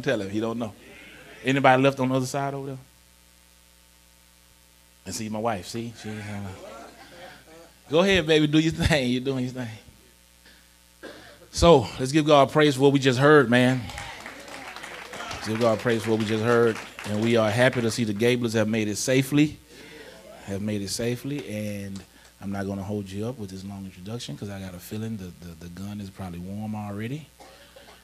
tell him. He don't know. Anybody left on the other side over there? And see my wife. See? Go ahead, baby. Do your thing. You're doing your thing. So let's give God praise for what we just heard, man. Let's give God praise for what we just heard. And we are happy to see the Gablers have made it safely. And I'm not going to hold you up with this long introduction because I got a feeling the gun is probably warm already.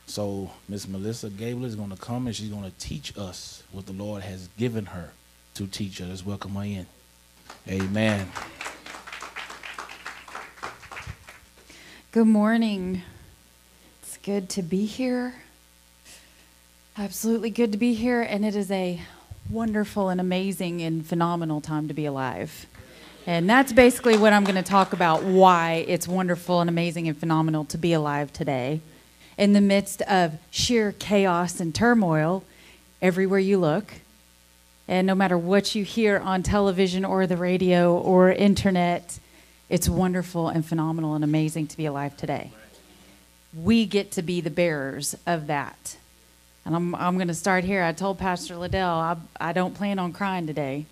So Miss Melissa Gabler is going to come and she's going to teach us what the Lord has given her to teach us. Let's welcome her in. Amen. Good morning. It's good to be here. Absolutely good to be here, and it is a wonderful and amazing and phenomenal time to be alive. And that's basically what I'm going to talk about, why it's wonderful and amazing and phenomenal to be alive today. In the midst of sheer chaos and turmoil everywhere you look, and no matter what you hear on television or the radio or internet, it's wonderful and phenomenal and amazing to be alive today. We get to be the bearers of that. And I'm going to start here. I told Pastor Liddell I don't plan on crying today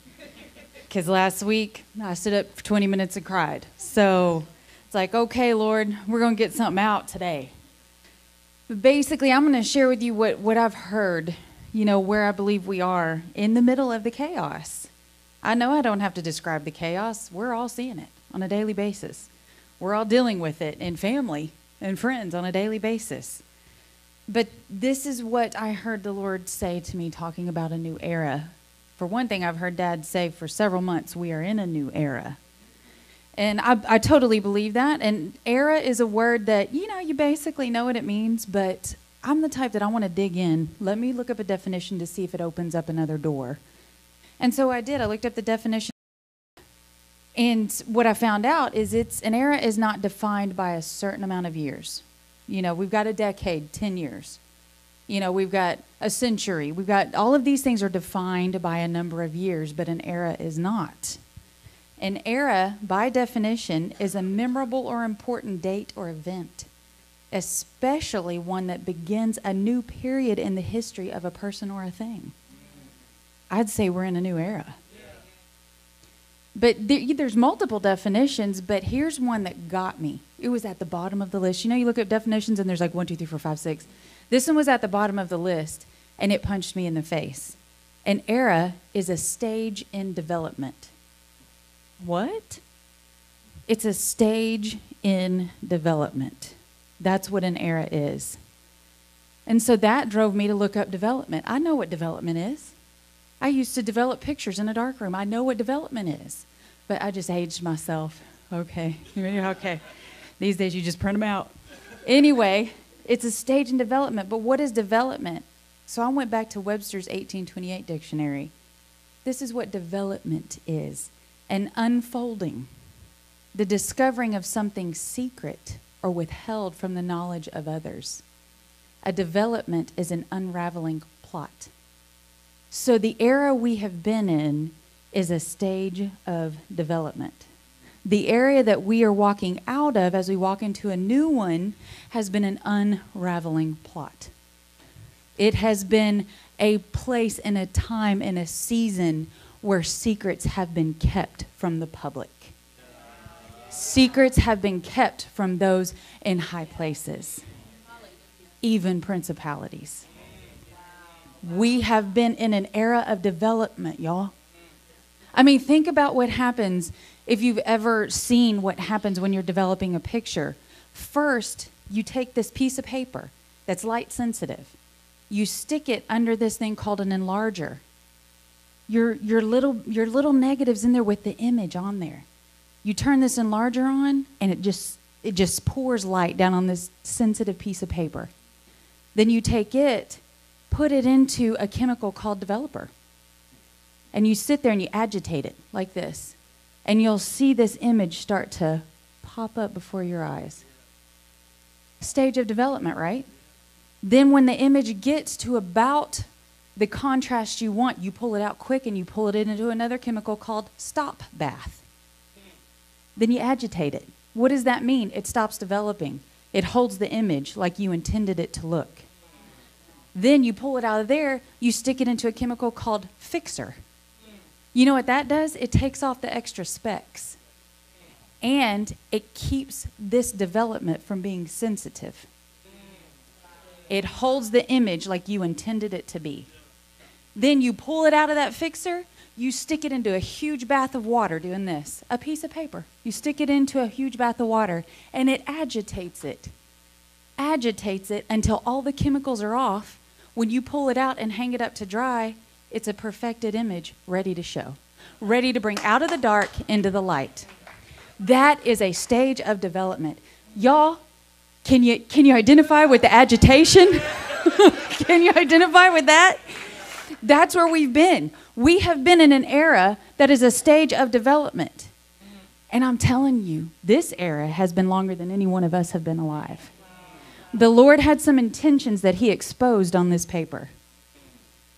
because last week I stood up for 20 minutes and cried. So it's like, okay, Lord, we're going to get something out today. But basically, I'm going to share with you what I've heard, where I believe we are in the middle of the chaos. I know I don't have to describe the chaos. We're all seeing it on a daily basis. We're all dealing with it in family and friends on a daily basis. But this is what I heard the Lord say to me talking about a new era. For one thing, I've heard Dad say for several months, we are in a new era. And I totally believe that. And era is a word that, you basically know what it means, but I'm the type that I want to dig in. Let me look up a definition to see if it opens up another door. And so I did. I looked up the definition. And what I found out is an era is not defined by a certain amount of years. We've got a decade, 10 years. We've got a century. We've got all of these things are defined by a number of years, but an era is not. An era, by definition, is a memorable or important date or event, especially one that begins a new period in the history of a person or a thing. I'd say we're in a new era. But there's multiple definitions, but here's one that got me. It was at the bottom of the list. You look at definitions and there's like 1, 2, 3, 4, 5, 6. This one was at the bottom of the list, and it punched me in the face. An era is a stage in development. What? It's a stage in development. That's what an era is. And so that drove me to look up development. I know what development is. I used to develop pictures in a darkroom. I know what development is. But I just aged myself. Okay. Okay. These days you just print them out. Anyway, it's a stage in development. But what is development? So I went back to Webster's 1828 dictionary. This is what development is. An unfolding. The discovering of something secret or withheld from the knowledge of others. A development is an unraveling plot. So the era we have been in is a stage of development. The area that we are walking out of as we walk into a new one has been an unraveling plot. It has been a place and a time and a season where secrets have been kept from the public. Secrets have been kept from those in high places, even principalities. We have been in an era of development, y'all. I mean, think about what happens if you've ever seen what happens when you're developing a picture. First, you take this piece of paper that's light sensitive. You stick it under this thing called an enlarger. Your little negatives in there with the image on there. You turn this enlarger on, and it just pours light down on this sensitive piece of paper. Then you take it, put it into a chemical called developer. And you sit there and you agitate it like this. And you'll see this image start to pop up before your eyes. Stage of development, right? Then when the image gets to about the contrast you want, you pull it out quick and you pull it into another chemical called stop bath. Then you agitate it. What does that mean? It stops developing. It holds the image like you intended it to look. Then you pull it out of there, you stick it into a chemical called fixer. You know what that does? It takes off the extra specks. And it keeps this development from being sensitive. It holds the image like you intended it to be. Then you pull it out of that fixer, you stick it into a huge bath of water doing this. A piece of paper. You stick it into a huge bath of water, and it agitates it. Agitates it until all the chemicals are off. When you pull it out and hang it up to dry, it's a perfected image ready to show. Ready to bring out of the dark into the light. That is a stage of development. Y'all, can you identify with the agitation? Can you identify with that? That's where we've been. We have been in an era that is a stage of development. And I'm telling you, this era has been longer than any one of us have been alive. The Lord had some intentions that he exposed on this paper.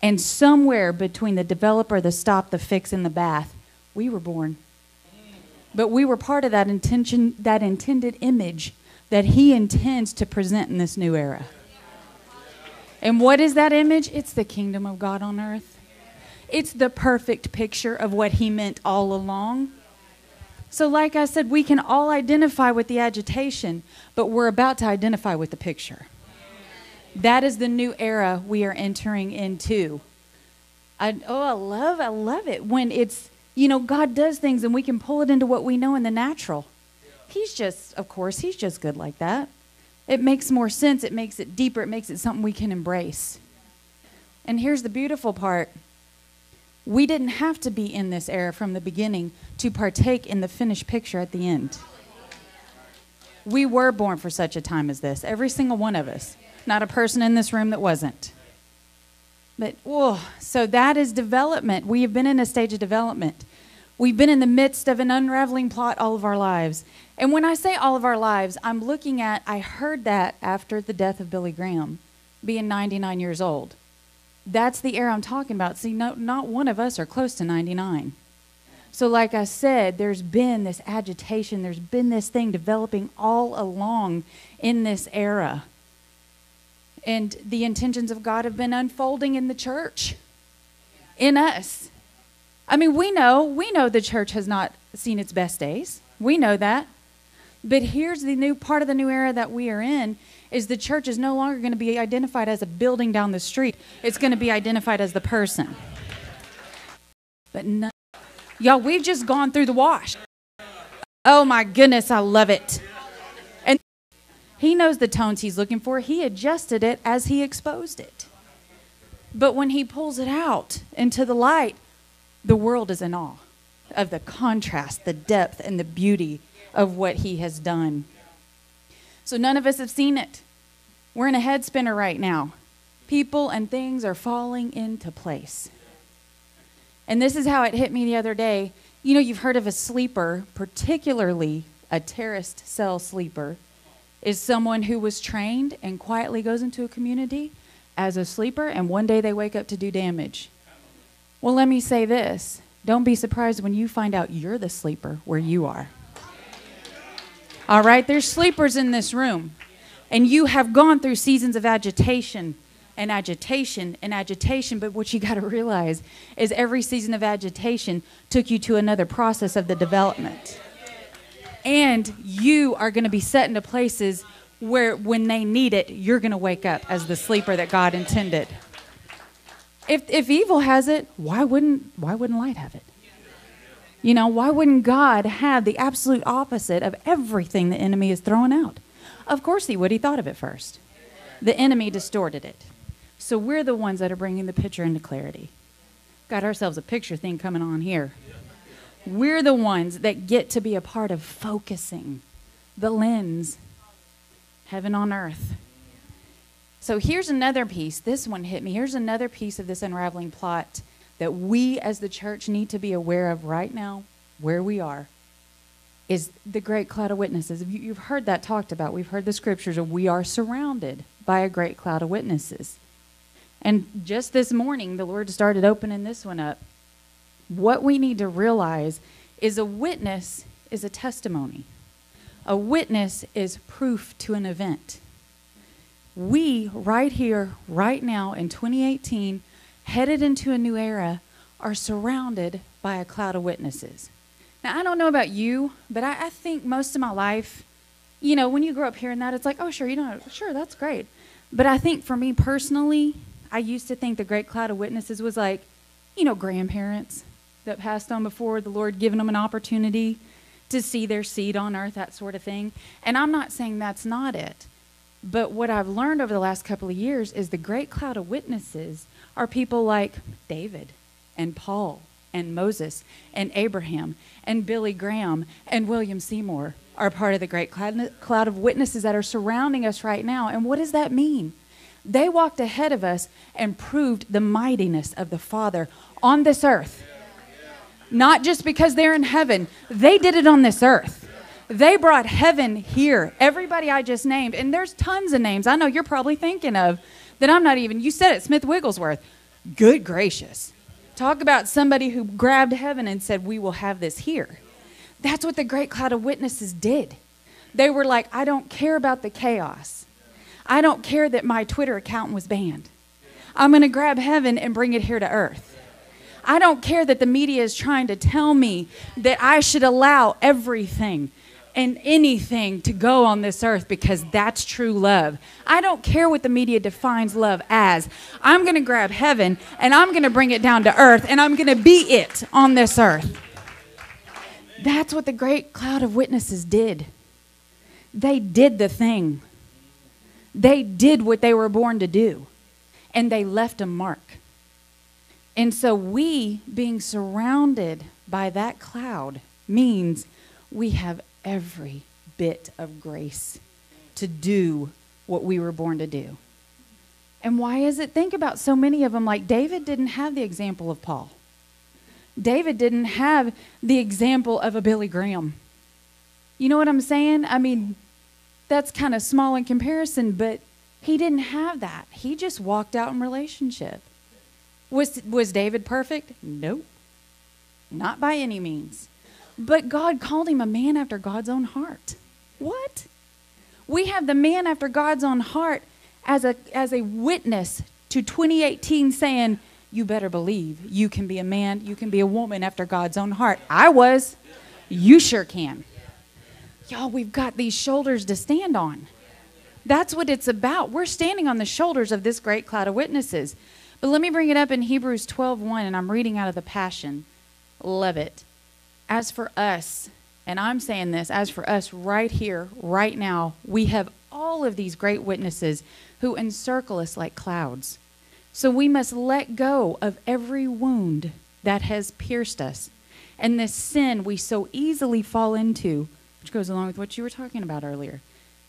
And somewhere between the developer, the stop, the fix, and the bath, we were born. But we were part of that intention, that intended image that he intends to present in this new era. And what is that image? It's the kingdom of God on earth. It's the perfect picture of what he meant all along. So like I said, we can all identify with the agitation, but we're about to identify with the picture. That is the new era we are entering into. I love it when it's, God does things and we can pull it into what we know in the natural. He's just good like that. It makes more sense. It makes it deeper. It makes it something we can embrace. And here's the beautiful part. We didn't have to be in this era from the beginning to partake in the finished picture at the end. We were born for such a time as this. Every single one of us. Not a person in this room that wasn't. But, so that is development. We have been in a stage of development. We've been in the midst of an unraveling plot all of our lives. And when I say all of our lives, I'm looking at, I heard that after the death of Billy Graham, being 99 years old. That's the era I'm talking about. See, not one of us are close to 99. So like I said, there's been this agitation. There's been this thing developing all along in this era. And the intentions of God have been unfolding in the church, in us. I mean, we know the church has not seen its best days. We know that. But here's the new part of the new era that we are in, is the church is no longer going to be identified as a building down the street. It's going to be identified as the person. But no, y'all, we've just gone through the wash. Oh my goodness, I love it. And he knows the tones he's looking for. He adjusted it as he exposed it. But when he pulls it out into the light, the world is in awe of the contrast, the depth, and the beauty of what he has done. So none of us have seen it. We're in a head spinner right now. People and things are falling into place. And this is how it hit me the other day. You've heard of a sleeper, particularly a terrorist cell sleeper, is someone who was trained and quietly goes into a community as a sleeper, and one day they wake up to do damage. Well, let me say this. Don't be surprised when you find out you're the sleeper where you are. All right? There's sleepers in this room. And you have gone through seasons of agitation and agitation and agitation. But what you got to realize is every season of agitation took you to another process of the development. And you are going to be set into places where when they need it, you're going to wake up as the sleeper that God intended. If evil has it, why wouldn't light have it? Why wouldn't God have the absolute opposite of everything the enemy is throwing out? Of course he would. He thought of it first. The enemy distorted it. So we're the ones that are bringing the picture into clarity. Got ourselves a picture thing coming on here. We're the ones that get to be a part of focusing the lens, heaven on earth. So here's another piece. This one hit me. Here's another piece of this unraveling plot that we as the church need to be aware of right now, where we are, is the great cloud of witnesses. You've heard that talked about. We've heard the scriptures of we are surrounded by a great cloud of witnesses. And just this morning, the Lord started opening this one up. What we need to realize is a witness is a testimony. A witness is proof to an event. we, right here, right now in 2018, headed into a new era, are surrounded by a cloud of witnesses. Now, I don't know about you, but I think most of my life, you know, when you grow up hearing that, it's like, oh, sure, you know, sure, that's great. But I think for me personally, I used to think the great cloud of witnesses was like, you know, grandparents that passed on before the Lord giving them an opportunity to see their seed on earth, that sort of thing. And I'm not saying that's not it. But what I've learned over the last couple of years is the great cloud of witnesses are people like David and Paul and Moses and Abraham and Billy Graham and William Seymour are part of the great cloud of witnesses that are surrounding us right now. And what does that mean? They walked ahead of us and proved the mightiness of the Father on this earth. Not just because they're in heaven. They did it on this earth. They brought heaven here. Everybody I just named, and there's tons of names I know you're probably thinking of that I'm not even, you said it, Smith Wigglesworth. Good gracious. Talk about somebody who grabbed heaven and said, we will have this here. That's what the great cloud of witnesses did. They were like, I don't care about the chaos. I don't care that my Twitter account was banned. I'm going to grab heaven and bring it here to earth. I don't care that the media is trying to tell me that I should allow everything and anything to go on this earth because that's true love. I don't care what the media defines love as. I'm going to grab heaven and I'm going to bring it down to earth and I'm going to be it on this earth. That's what the great cloud of witnesses did. They did the thing. They did what they were born to do. And they left a mark. And so we being surrounded by that cloud means we have every bit of grace to do what we were born to do. And why is it? Think about so many of them. Like David didn't have the example of Paul. David didn't have the example of a Billy Graham. You know what I'm saying? I mean, that's kind of small in comparison, but he didn't have that. He just walked out in relationship. Was David perfect? Nope. Not by any means. But God called him a man after God's own heart. What? We have the man after God's own heart as a witness to 2018 saying, you better believe you can be a man, you can be a woman after God's own heart. I was. You sure can. Y'all, we've got these shoulders to stand on. That's what it's about. We're standing on the shoulders of this great cloud of witnesses. But let me bring it up in Hebrews 12:1, and I'm reading out of the Passion. Love it. As for us, and I'm saying this, as for us right here, right now, we have all of these great witnesses who encircle us like clouds. So we must let go of every wound that has pierced us and this sin we so easily fall into, which goes along with what you were talking about earlier.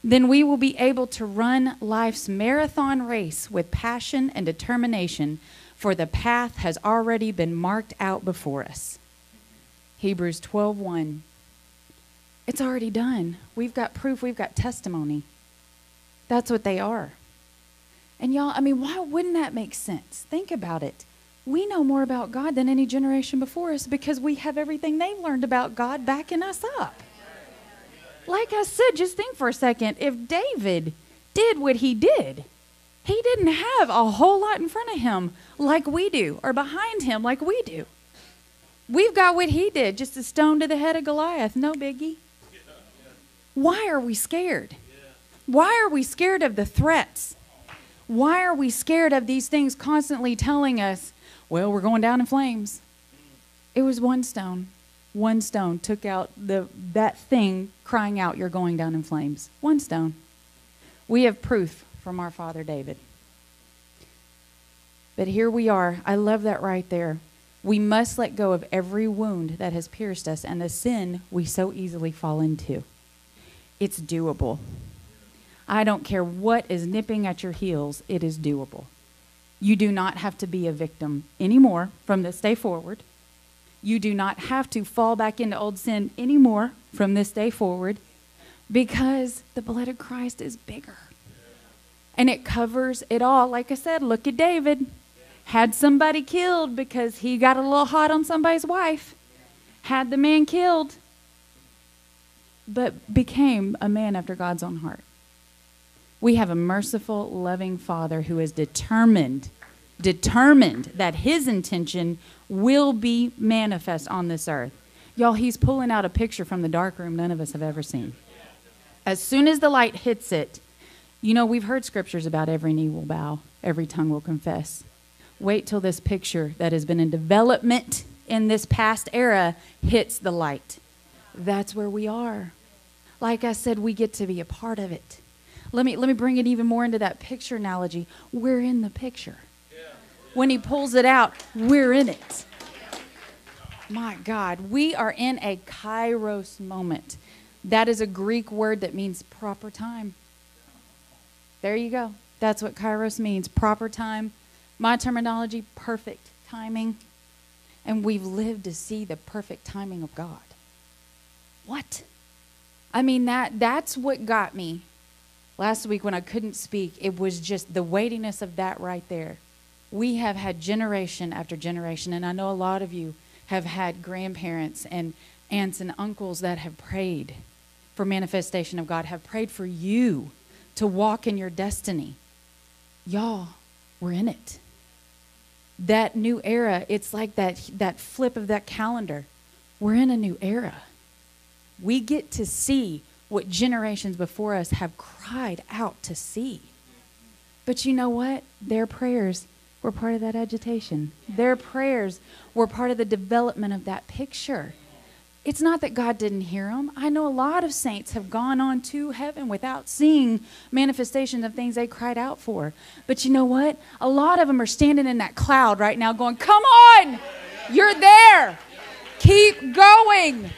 Then we will be able to run life's marathon race with passion and determination, for the path has already been marked out before us. Hebrews 12:1. It's already done. We've got proof. We've got testimony. That's what they are. And y'all, I mean, why wouldn't that make sense? Think about it. We know more about God than any generation before us because we have everything they've learned about God backing us up. Like I said, just think for a second. If David did what he did, he didn't have a whole lot in front of him like we do, or behind him like we do. We've got what he did, just a stone to the head of Goliath, no biggie. Why are we scared? Why are we scared of the threats? Why are we scared of these things constantly telling us, well, we're going down in flames? It was one stone. One stone took out that thing crying out, you're going down in flames. One stone. We have proof from our father David. But here we are. I love that right there. We must let go of every wound that has pierced us and the sin we so easily fall into. It's doable. I don't care what is nipping at your heels, it is doable. You do not have to be a victim anymore from this day forward. You do not have to fall back into old sin anymore from this day forward because the blood of Christ is bigger. And it covers it all. Like I said, look at David. Had somebody killed because he got a little hot on somebody's wife. Had the man killed, but became a man after God's own heart. We have a merciful, loving Father who is determined that his intention will be manifest on this earth. Y'all, he's pulling out a picture from the dark room none of us have ever seen. As soon as the light hits it, you know, we've heard scriptures about every knee will bow, every tongue will confess. Wait till this picture that has been in development in this past era hits the light. That's where we are. Like I said, we get to be a part of it. Let me bring it even more into that picture analogy. We're in the picture. When he pulls it out, we're in it. My God, we are in a kairos moment. That is a Greek word that means proper time. There you go. That's what kairos means, proper time. My terminology, perfect timing. And we've lived to see the perfect timing of God. What? I mean, that's what got me. Last week when I couldn't speak, it was just the weightiness of that right there. We have had generation after generation, and I know a lot of you have had grandparents and aunts and uncles that have prayed for manifestation of God, have prayed for you to walk in your destiny. Y'all, we're in it. That new era, it's like that flip of that calendar. We're in a new era. We get to see what generations before us have cried out to see. But you know what? Their prayers were part of that agitation. Their prayers were part of the development of that picture. It's not that God didn't hear them. I know a lot of saints have gone on to heaven without seeing manifestations of things they cried out for. But you know what? A lot of them are standing in that cloud right now going, come on, you're there. Keep going.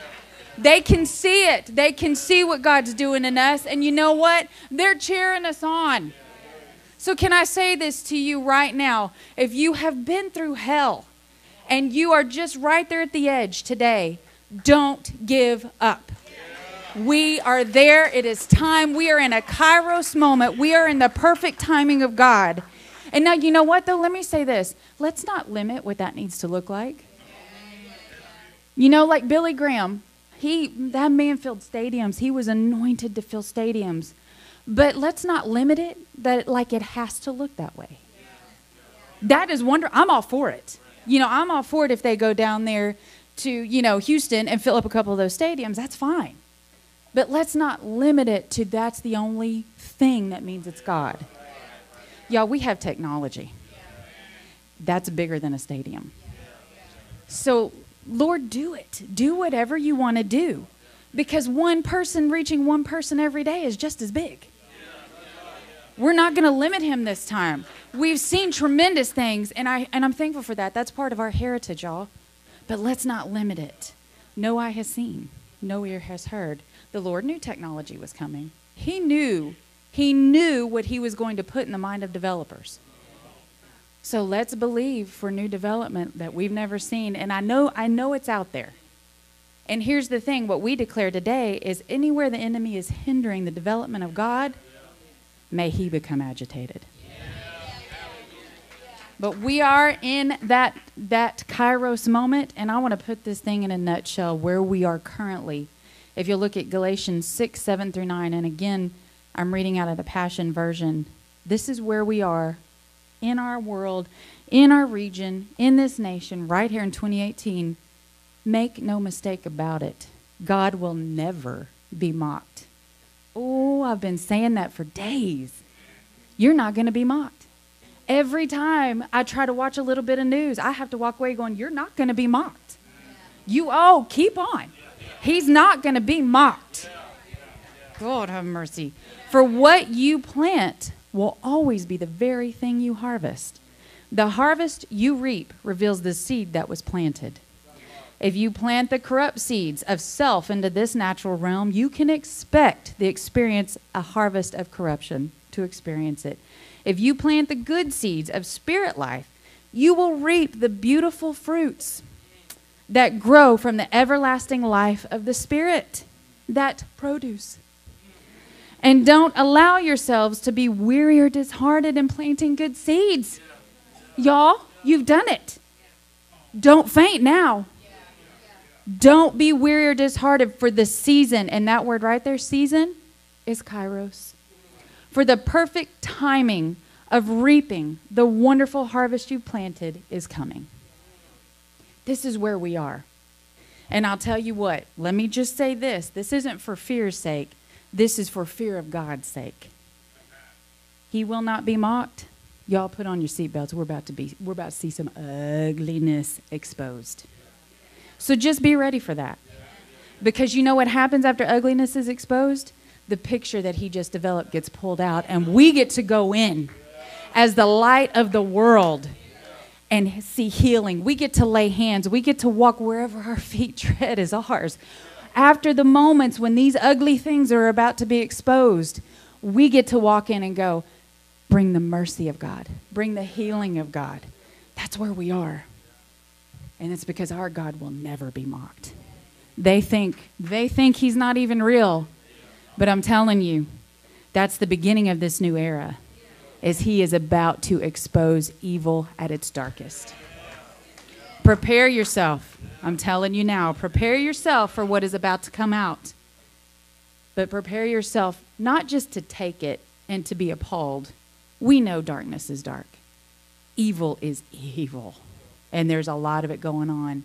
They can see it. They can see what God's doing in us. And you know what? They're cheering us on. So can I say this to you right now? If you have been through hell and you are just right there at the edge today, don't give up. We are there. It is time. We are in a kairos moment. We are in the perfect timing of God. And now, you know what, though? Let me say this. Let's not limit what that needs to look like. You know, like Billy Graham, that man filled stadiums. He was anointed to fill stadiums. But let's not limit it that like it has to look that way. That is wonderful. I'm all for it. You know, I'm all for it if they go down there to, you know, Houston and fill up a couple of those stadiums. That's fine. But let's not limit it to that's the only thing that means it's God. Y'all, we have technology. That's bigger than a stadium. So, Lord, do it. Do whatever you want to do. Because one person reaching one person every day is just as big. We're not going to limit him this time. We've seen tremendous things, and I'm thankful for that. That's part of our heritage, y'all. But let's not limit it. No eye has seen, no ear has heard. The Lord knew technology was coming. He knew what he was going to put in the mind of developers. So let's believe for new development that we've never seen. And I know it's out there. And here's the thing, what we declare today is anywhere the enemy is hindering the development of God, may he become agitated. But we are in that kairos moment, and I want to put this thing in a nutshell where we are currently. If you look at Galatians 6:7-9, and again, I'm reading out of the Passion Version. This is where we are in our world, in our region, in this nation, right here in 2018. Make no mistake about it. God will never be mocked. Oh, I've been saying that for days. You're not going to be mocked. Every time I try to watch a little bit of news, I have to walk away going, you're not going to be mocked. Keep on. He's not going to be mocked. God have mercy. For what you plant will always be the very thing you harvest. The harvest you reap reveals the seed that was planted. If you plant the corrupt seeds of self into this natural realm, you can expect a harvest of corruption to experience it. If you plant the good seeds of spirit life, you will reap the beautiful fruits that grow from the everlasting life of the Spirit, that produce. And don't allow yourselves to be weary or disheartened in planting good seeds. Y'all, you've done it. Don't faint now. Don't be weary or disheartened for the season. And that word right there, season, is kairos. For the perfect timing of reaping the wonderful harvest you planted is coming. This is where we are. And I'll tell you what, let me just say this. This isn't for fear's sake. This is for fear of God's sake. He will not be mocked. Y'all put on your seatbelts. We're about to see some ugliness exposed. So just be ready for that. Because you know what happens after ugliness is exposed? The picture that he just developed gets pulled out, and we get to go in as the light of the world and see healing. We get to lay hands. We get to walk wherever our feet tread is ours. After the moments when these ugly things are about to be exposed, we get to walk in and go, bring the mercy of God. Bring the healing of God. That's where we are. And it's because our God will never be mocked. They think he's not even real. But I'm telling you, that's the beginning of this new era, is he is about to expose evil at its darkest. Prepare yourself. I'm telling you now, prepare yourself for what is about to come out. But prepare yourself not just to take it and to be appalled. We know darkness is dark. Evil is evil. And there's a lot of it going on.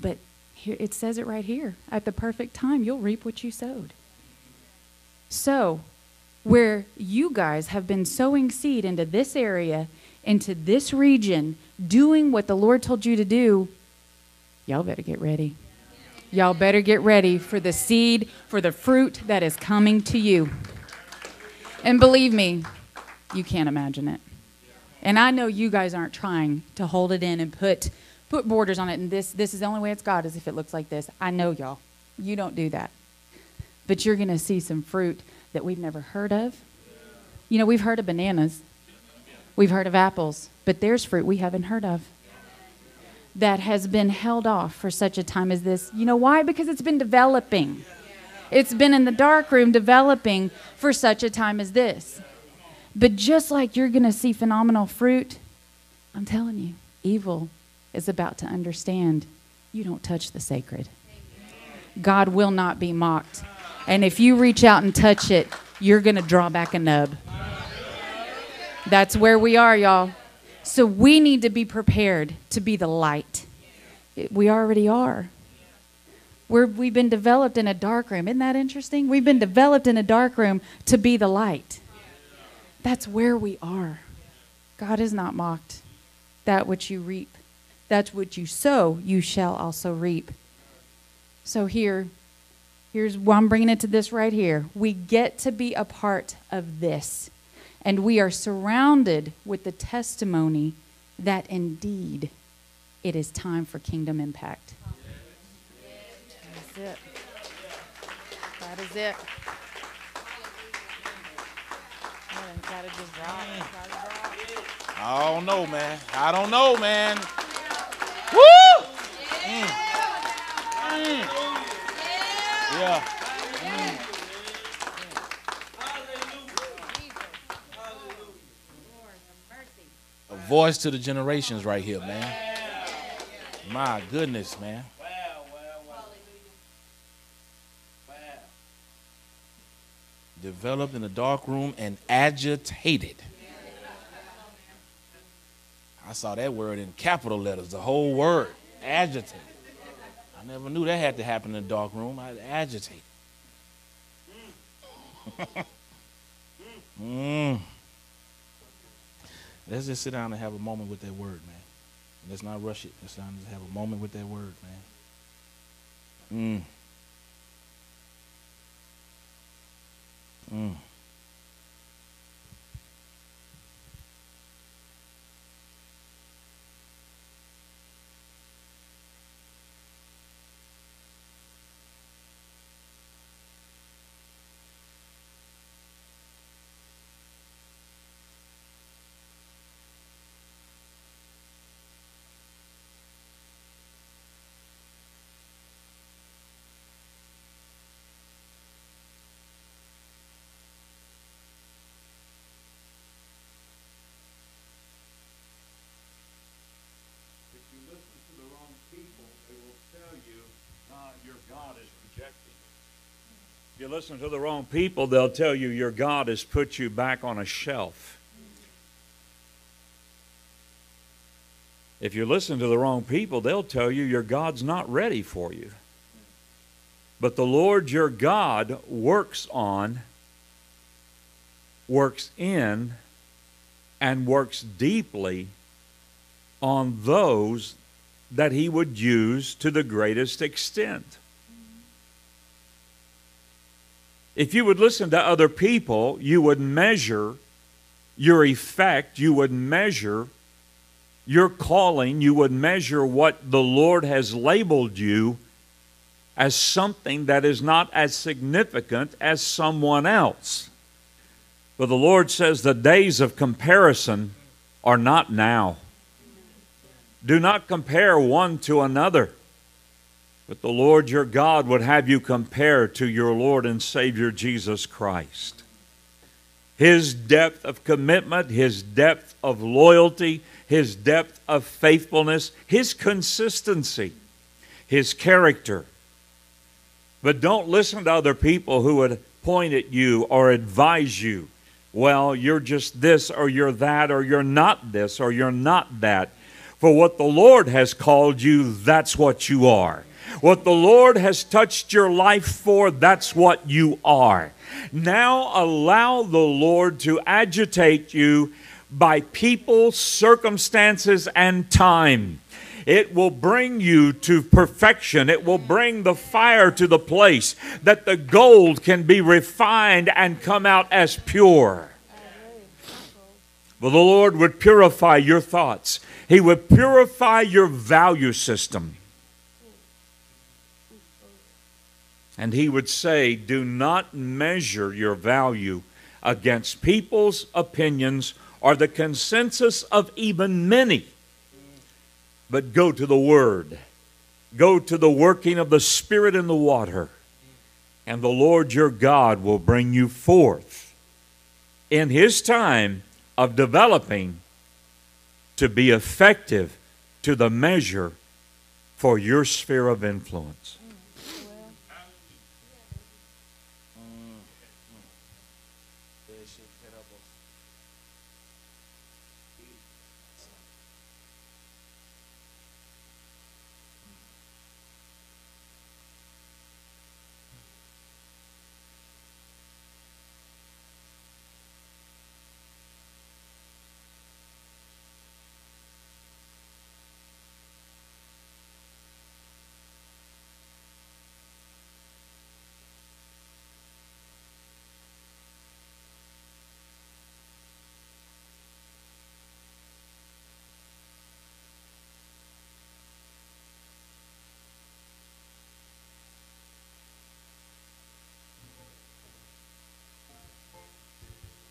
But here, it says it right here. At the perfect time, you'll reap what you sowed. So, where you guys have been sowing seed into this area, into this region, doing what the Lord told you to do, y'all better get ready. Y'all better get ready for the seed, for the fruit that is coming to you. And believe me, you can't imagine it. And I know you guys aren't trying to hold it in and put borders on it, and this is the only way it's God, is if it looks like this. I know y'all. You don't do that. But you're going to see some fruit that we've never heard of. You know, we've heard of bananas. We've heard of apples. But there's fruit we haven't heard of that has been held off for such a time as this. You know why? Because it's been developing. It's been in the dark room developing for such a time as this. But just like you're going to see phenomenal fruit, I'm telling you, evil is about to understand you don't touch the sacred. God will not be mocked. And if you reach out and touch it, you're going to draw back a nub. That's where we are, y'all. So we need to be prepared to be the light. We already are. We've been developed in a dark room. Isn't that interesting? We've been developed in a dark room to be the light. That's where we are. God is not mocked. That which you reap, that's what you sow, you shall also reap. So here's why I'm bringing it to this right here. We get to be a part of this. And we are surrounded with the testimony that indeed it is time for kingdom impact. That's it. That is it. Gotta just drop. I don't know, man. I don't know, man. Woo! Yeah. A voice to the generations right here, man. My goodness, man. Developed in a dark room and agitated. I saw that word in capital letters, the whole word, agitated. I never knew that had to happen in a dark room. I agitate. Let's just sit down and have a moment with that word, man. Let's not rush it. Let's just have a moment with that word, man. If you listen to the wrong people, they'll tell you your God has put you back on a shelf. If you listen to the wrong people, they'll tell you your God's not ready for you. But the Lord your God works on, works in, and works deeply on those that He would use to the greatest extent. If you would listen to other people, you would measure your effect, you would measure your calling, you would measure what the Lord has labeled you as something that is not as significant as someone else. But the Lord says the days of comparison are not now. Do not compare one to another. But the Lord your God would have you compare to your Lord and Savior Jesus Christ. His depth of commitment, His depth of loyalty, His depth of faithfulness, His consistency, His character. But don't listen to other people who would point at you or advise you. Well, you're just this or you're that or you're not this or you're not that. For what the Lord has called you, that's what you are. What the Lord has touched your life for, that's what you are. Now allow the Lord to agitate you by people, circumstances, and time. It will bring you to perfection. It will bring the fire to the place that the gold can be refined and come out as pure. Well, the Lord would purify your thoughts. He would purify your value system. And He would say, do not measure your value against people's opinions or the consensus of even many. But go to the Word. Go to the working of the Spirit in the water. And the Lord your God will bring you forth in His time of developing to be effective to the measure for your sphere of influence.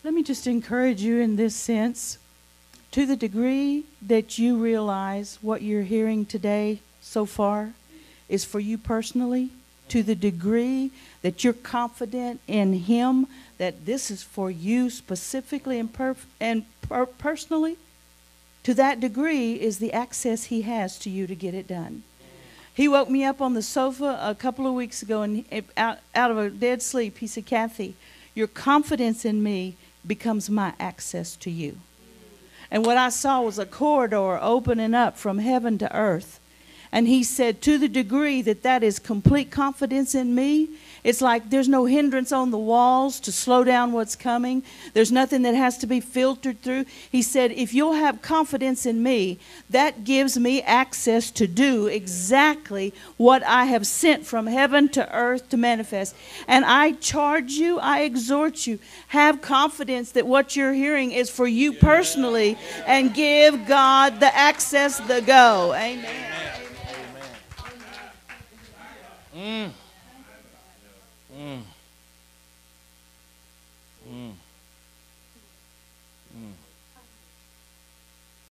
Let me just encourage you in this sense. To the degree that you realize what you're hearing today so far is for you personally, to the degree that you're confident in Him that this is for you specifically and personally, to that degree is the access He has to you to get it done. He woke me up on the sofa a couple of weeks ago and out of a dead sleep, He said, Kathy, your confidence in me becomes my access to you. And what I saw was a corridor opening up from heaven to earth. And He said, to the degree that that is complete confidence in me, it's like there's no hindrance on the walls to slow down what's coming. There's nothing that has to be filtered through. He said, if you'll have confidence in me, that gives me access to do exactly what I have sent from heaven to earth to manifest. And I charge you, I exhort you, have confidence that what you're hearing is for you personally, and give God the access, the go. Amen. Amen.